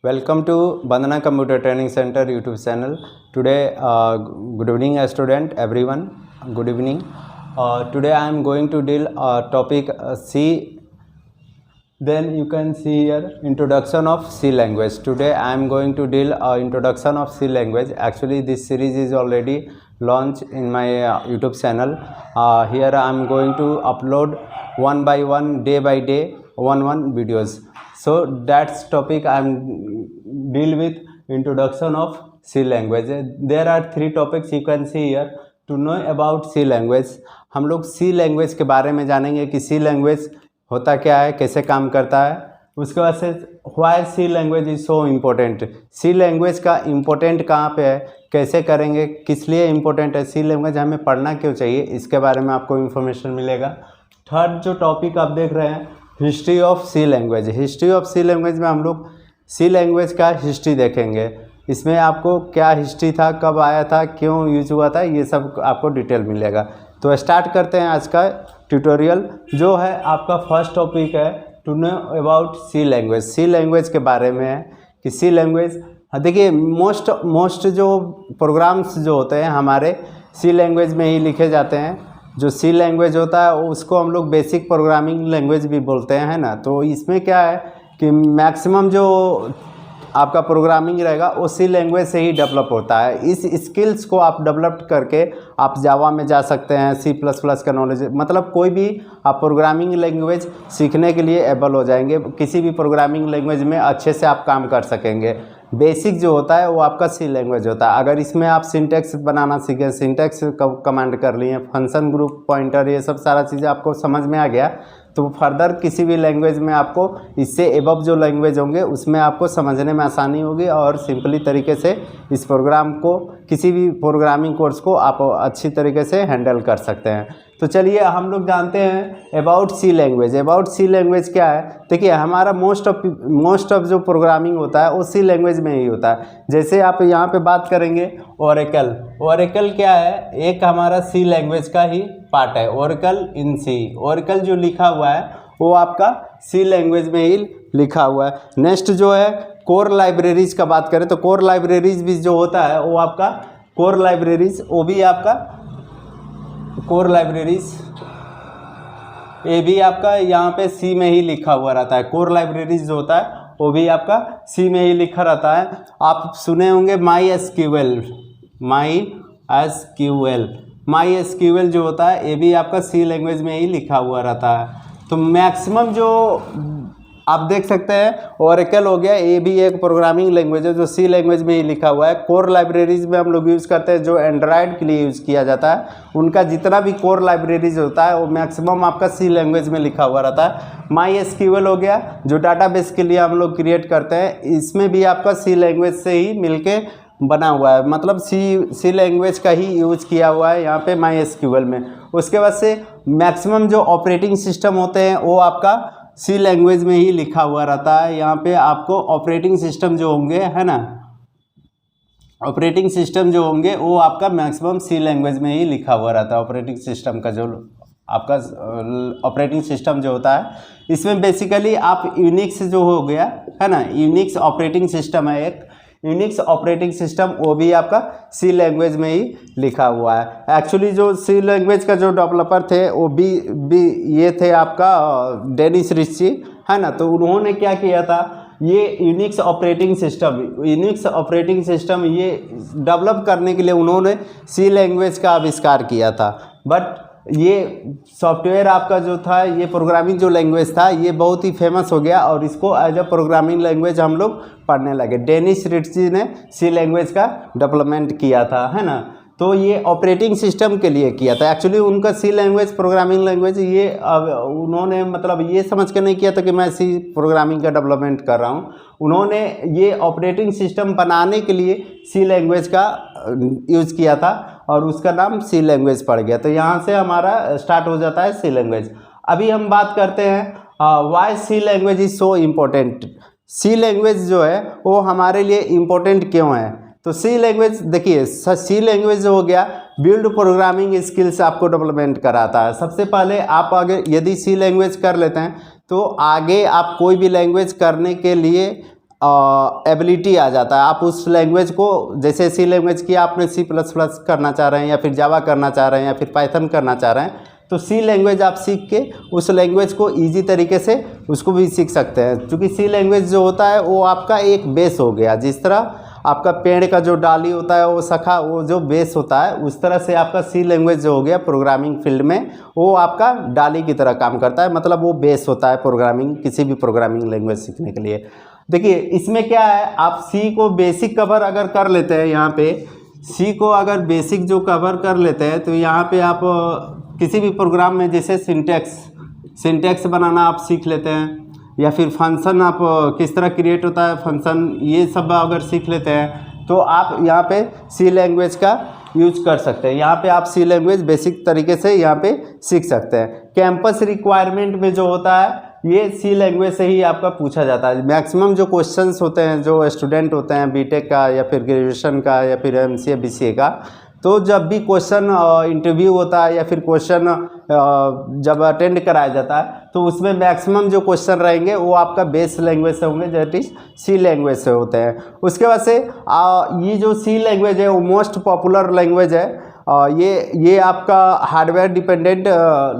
Welcome to Bandhana Computer Training Center YouTube channel. Today, good evening, student, everyone. Good evening. Today I am going to deal topic C. Then you can see here introduction of C language. Today I am going to deal introduction of C language. Actually, this series is already launched in my YouTube channel. Here I am going to upload one by one, day by day, one videos. So that's topic I am deal with introduction of C language. There are three topics you can see here. To know about C language, हम लोग C language के बारे में जानेंगे कि C language होता क्या है, कैसे काम करता है. उसके बाद से why C language is so important. C language का इम्पोर्टेंट कहाँ पे है, कैसे करेंगे, किस लिए इम्पोर्टेंट है, सी लैंग्वेज हमें पढ़ना क्यों चाहिए, इसके बारे में आपको इन्फॉर्मेशन मिलेगा. थर्ड जो टॉपिक आप देख रहे हैं, history of C language. History of C language में हम लोग सी लैंग्वेज का हिस्ट्री देखेंगे. इसमें आपको क्या हिस्ट्री था, कब आया था, क्यों यूज हुआ था, ये सब आपको डिटेल मिलेगा. तो स्टार्ट करते हैं आज का ट्यूटोरियल. जो है आपका फर्स्ट टॉपिक है to know about C language. C language के बारे में है कि सी लैंग्वेज, देखिए मोस्ट जो प्रोग्राम्स जो होते हैं हमारे सी लैंग्वेज में ही लिखे जाते हैं. जो सी लैंग्वेज होता है उसको हम लोग बेसिक प्रोग्रामिंग लैंग्वेज भी बोलते हैं, है ना. तो इसमें क्या है कि मैक्सिमम जो आपका प्रोग्रामिंग रहेगा वो सी लैंग्वेज से ही डेवलप होता है. इस स्किल्स को आप डेवलप करके आप जावा में जा सकते हैं, C++ का नॉलेज, मतलब कोई भी आप प्रोग्रामिंग लैंग्वेज सीखने के लिए एबल हो जाएंगे. किसी भी प्रोग्रामिंग लैंग्वेज में अच्छे से आप काम कर सकेंगे. बेसिक जो होता है वो आपका सी लैंग्वेज होता है. अगर इसमें आप सिंटैक्स बनाना सीखें, सिंटैक्स कमांड कर लिए, फंक्शन, ग्रुप, पॉइंटर, ये सब सारा चीज़ें आपको समझ में आ गया तो फर्दर किसी भी लैंग्वेज में आपको इससे एबव जो लैंग्वेज होंगे उसमें आपको समझने में आसानी होगी और सिंपली तरीके से इस प्रोग्राम को, किसी भी प्रोग्रामिंग कोर्स को आप अच्छी तरीके से हैंडल कर सकते हैं. तो चलिए हम लोग जानते हैं about C language. About C language क्या है, देखिए हमारा मोस्ट ऑफ जो प्रोग्रामिंग होता है वो सी लैंग्वेज में ही होता है. जैसे आप यहाँ पे बात करेंगे ओरेकल. ओरेकल क्या है, एक हमारा सी लैंग्वेज का ही पार्ट है. ओरेकल इन सी, ओरेकल जो लिखा हुआ है वो आपका सी लैंग्वेज में ही लिखा हुआ है. नेक्स्ट जो है कोर लाइब्रेरीज का बात करें तो कोर लाइब्रेरीज भी जो होता है वो आपका कोर लाइब्रेरीज, वो भी आपका कोर लाइब्रेरीज, ये भी आपका यहाँ पे सी में ही लिखा हुआ रहता है. कोर लाइब्रेरीज जो होता है वो भी आपका सी में ही लिखा रहता है. आप सुने होंगे माई एस क्यू एल जो होता है ये भी आपका सी लैंग्वेज में ही लिखा हुआ रहता है. तो मैक्सिमम जो आप देख सकते हैं ओरेकल हो गया, ये भी एक प्रोग्रामिंग लैंग्वेज है जो सी लैंग्वेज में ही लिखा हुआ है. कोर लाइब्रेरीज में हम लोग यूज़ करते हैं जो एंड्रॉयड के लिए यूज़ किया जाता है. उनका जितना भी कोर लाइब्रेरीज होता है वो मैक्सिमम आपका सी लैंग्वेज में लिखा हुआ रहता है. माई एस क्यू एल हो गया जो डाटाबेस के लिए हम लोग क्रिएट करते हैं, इसमें भी आपका सी लैंग्वेज से ही मिलके बना हुआ है, मतलब सी लैंग्वेज का ही यूज़ किया हुआ है यहाँ पे माई एस क्यू एल में. उसके बाद से मैक्सिमम जो ऑपरेटिंग सिस्टम होते हैं वो आपका सी लैंग्वेज में ही लिखा हुआ रहता है. यहाँ पे आपको ऑपरेटिंग सिस्टम जो होंगे, है ना, ऑपरेटिंग सिस्टम जो होंगे वो आपका मैक्सिमम सी लैंग्वेज में ही लिखा हुआ रहता है. ऑपरेटिंग सिस्टम का जो आपका ऑपरेटिंग सिस्टम जो होता है इसमें बेसिकली आप यूनिक्स जो हो गया, है ना, यूनिक्स ऑपरेटिंग सिस्टम है एक. यूनिक्स ऑपरेटिंग सिस्टम वो भी आपका सी लैंग्वेज में ही लिखा हुआ है. एक्चुअली जो सी लैंग्वेज का जो डेवलपर थे वो भी ये थे आपका डेनिस रिच्ची, है ना. तो उन्होंने क्या किया था, ये यूनिक्स ऑपरेटिंग सिस्टम ये डेवलप करने के लिए उन्होंने सी लैंग्वेज का आविष्कार किया था. बट ये सॉफ्टवेयर आपका जो था, ये प्रोग्रामिंग जो लैंग्वेज था ये बहुत ही फेमस हो गया और इसको एज अ प्रोग्रामिंग लैंग्वेज हम लोग पढ़ने लगे. डेनिस रिच्ची ने सी लैंग्वेज का डेवलपमेंट किया था, है ना. तो ये ऑपरेटिंग सिस्टम के लिए किया था. एक्चुअली उनका सी लैंग्वेज, प्रोग्रामिंग लैंग्वेज, ये उन्होंने मतलब ये समझ के नहीं किया था कि मैं सी प्रोग्रामिंग का डेवलपमेंट कर रहा हूँ. उन्होंने ये ऑपरेटिंग सिस्टम बनाने के लिए सी लैंग्वेज का यूज़ किया था और उसका नाम सी लैंग्वेज पड़ गया. तो यहाँ से हमारा स्टार्ट हो जाता है सी लैंग्वेज. अभी हम बात करते हैं why C language is so important. C language जो है वो हमारे लिए इम्पोर्टेंट क्यों है. तो सी लैंग्वेज, देखिए सी लैंग्वेज हो गया बिल्ड प्रोग्रामिंग स्किल्स आपको डेवलपमेंट कराता है. सबसे पहले आप अगर यदि सी लैंग्वेज कर लेते हैं तो आगे आप कोई भी लैंग्वेज करने के लिए एबिलिटी आ जाता है। आप उस लैंग्वेज को, जैसे सी लैंग्वेज की आपने C++ करना चाह रहे हैं या फिर जावा करना चाह रहे हैं या फिर पाइथन करना चाह रहे हैं, तो सी लैंग्वेज आप सीख के उस लैंग्वेज को ईजी तरीके से उसको भी सीख सकते हैं। क्योंकि सी लैंग्वेज जो होता है वो आपका एक बेस हो गया। जिस तरह आपका पेड़ का जो डाली होता है, वो शाखा, वो जो बेस होता है, उस तरह से आपका सी लैंग्वेज जो हो गया प्रोग्रामिंग फील्ड में, वो आपका डाली की तरह काम करता है। मतलब वो बेस होता है प्रोग्रामिंग, किसी भी प्रोग्रामिंग लैंग्वेज सीखने के लिए। देखिए इसमें क्या है, आप सी को बेसिक कवर अगर कर लेते हैं, यहाँ पे सी को अगर बेसिक जो कवर कर लेते हैं, तो यहाँ पे आप किसी भी प्रोग्राम में जैसे सिंटैक्स बनाना आप सीख लेते हैं, या फिर फंक्शन आप किस तरह क्रिएट होता है फंक्शन, ये सब अगर सीख लेते हैं, तो आप यहाँ पे सी लैंग्वेज का यूज कर सकते हैं। यहाँ पे आप सी लैंग्वेज बेसिक तरीके से यहाँ पे सीख सकते हैं। कैंपस रिक्वायरमेंट में जो होता है, ये सी लैंग्वेज से ही आपका पूछा जाता है। मैक्सिमम जो क्वेश्चंस होते हैं, जो स्टूडेंट होते हैं बीटेक का या फिर ग्रेजुएशन का या फिर MCA BCA का, तो जब भी क्वेश्चन इंटरव्यू होता है या फिर क्वेश्चन जब अटेंड कराया जाता है, तो उसमें मैक्सिमम जो क्वेश्चन रहेंगे वो आपका बेस लैंग्वेज से होंगे, दैट इज सी लैंग्वेज से होते हैं। उसके बाद से ये जो सी लैंग्वेज है वो मोस्ट पॉपुलर लैंग्वेज है। ये आपका हार्डवेयर डिपेंडेंट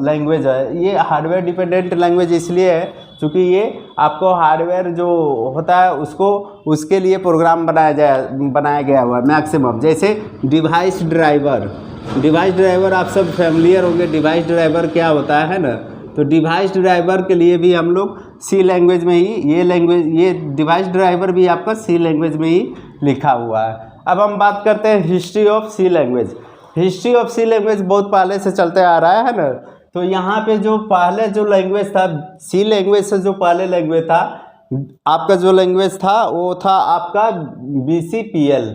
लैंग्वेज है। ये हार्डवेयर डिपेंडेंट लैंग्वेज इसलिए है क्योंकि ये आपको हार्डवेयर जो होता है उसको, उसके लिए प्रोग्राम बनाया गया हुआ है मैक्सिमम। जैसे डिवाइस ड्राइवर आप सब फैमिलियर होंगे, डिवाइस ड्राइवर क्या होता है ना। तो डिवाइस ड्राइवर के लिए भी हम लोग सी लैंग्वेज में ही ये डिवाइस ड्राइवर भी आपका सी लैंग्वेज में ही लिखा हुआ है। अब हम बात करते हैं history of C language. History of C language बहुत पहले से चलते आ रहा है ना। तो यहाँ पे जो पहले जो लैंग्वेज था, सी लैंग्वेज से जो पहले लैंग्वेज था, आपका जो लैंग्वेज था वो था आपका BCPL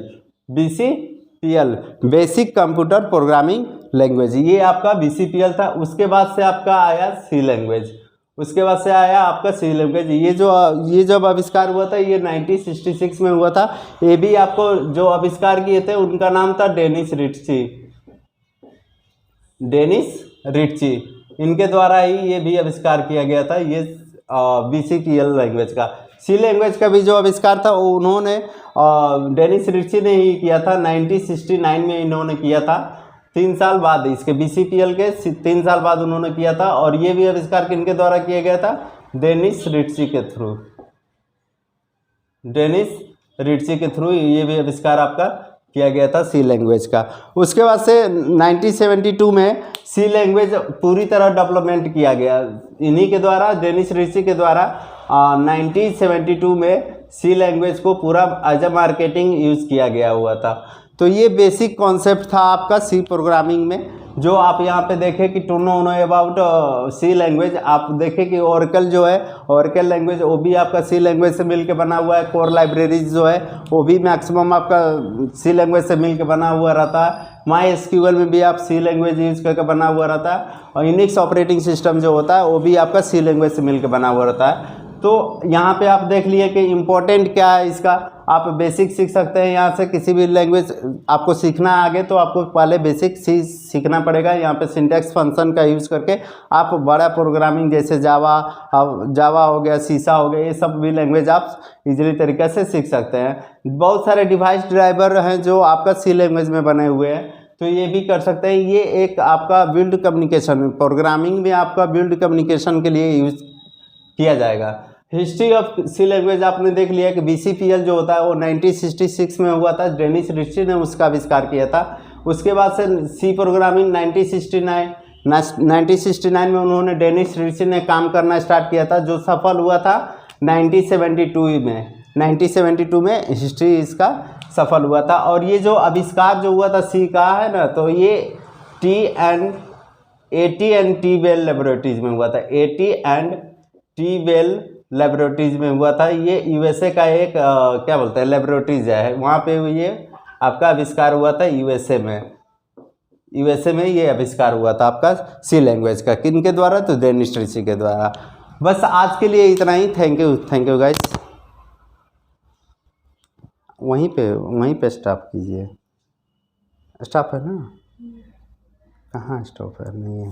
basic computer programming language. ये आपका BCPL था। उसके बाद से आपका आया सी लैंग्वेज, उसके बाद से आया आपका सी लैंग्वेज। ये जब आविष्कार हुआ था, ये 1966 में हुआ था। ये भी आपको जो आविष्कार किए थे उनका नाम था डेनिस रिट्ची। इनके द्वारा ही ये भी आविष्कार किया गया था, ये BCPL लैंग्वेज का। सी लैंग्वेज का भी जो आविष्कार था वो उन्होंने डेनिस रिट्ची ने ही किया था। 1969 में इन्होंने किया था। 3 साल बाद इसके BCPL के 3 साल बाद उन्होंने किया था। और ये भी आविष्कार किनके द्वारा किया गया था, डेनिस रिट्ची के थ्रू ये भी आविष्कार आपका किया गया था सी लैंग्वेज का। उसके बाद से 1972 में सी लैंग्वेज पूरी तरह डेवलपमेंट किया गया इन्हीं के द्वारा, डेनिस रिट्ची के द्वारा। 1972 में सी लैंग्वेज को पूरा एज अ मार्केटिंग यूज़ किया गया हुआ था। तो ये बेसिक कॉन्सेप्ट था आपका सी प्रोग्रामिंग में। जो आप यहाँ पे देखें कि to know about C language, आप देखें कि ओरेकल जो है, ओरेकल लैंग्वेज वो भी आपका सी लैंग्वेज से मिलके बना हुआ है। कोर लाइब्रेरीज जो है वो भी मैक्सिमम आपका सी लैंग्वेज से मिलके बना हुआ रहता है। MySQL में भी आप सी लैंग्वेज यूज करके बना हुआ रहता है। और यूनिक्स ऑपरेटिंग सिस्टम जो होता है वो भी आपका सी लैंग्वेज से मिलके बना हुआ रहता है। तो यहाँ पे आप देख लिए कि इम्पोर्टेंट क्या है इसका। आप बेसिक सीख सकते हैं यहाँ से। किसी भी लैंग्वेज आपको सीखना है आगे, तो आपको पहले बेसिक सीखना पड़ेगा। यहाँ पे सिंटैक्स फंक्शन का यूज़ करके आप बड़ा प्रोग्रामिंग जैसे जावा हो गया, सीसा हो गया, ये सब भी लैंग्वेज आप इजीली तरीके से सीख सकते हैं। बहुत सारे डिवाइस ड्राइवर हैं जो आपका सी लैंग्वेज में बने हुए हैं, तो ये भी कर सकते हैं। ये एक आपका बिल्ड कम्युनिकेशन, प्रोग्रामिंग में आपका बिल्ड कम्युनिकेशन के लिए यूज़ किया जाएगा। हिस्ट्री ऑफ सी लैंग्वेज आपने देख लिया कि BCPL जो होता है वो 1966 में हुआ था। डेनिस रिट्ची ने उसका आविष्कार किया था। उसके बाद से सी प्रोग्रामिंग 1969 में उन्होंने डेनिस रिट्ची ने काम करना स्टार्ट किया था, जो सफल हुआ था 1972 में हिस्ट्री इसका सफल हुआ था। और ये जो आविष्कार जो हुआ था सी का है ना, तो ये AT&T बेल लेबोरेटरीज में हुआ था। AT&T बेल लेबोरेटरीज में हुआ था। ये USA का एक क्या बोलते हैं लेबोरेटरीज है, वहाँ पे ये आपका आविष्कार हुआ था USA में ये आविष्कार हुआ था आपका सी लैंग्वेज का। किनके द्वारा, तो डेनिस रिट्ची के द्वारा। बस आज के लिए इतना ही। Thank you guys. वहीं पे स्टॉप कीजिए। स्टॉप है ना, कहाँ स्टॉप है, नहीं है।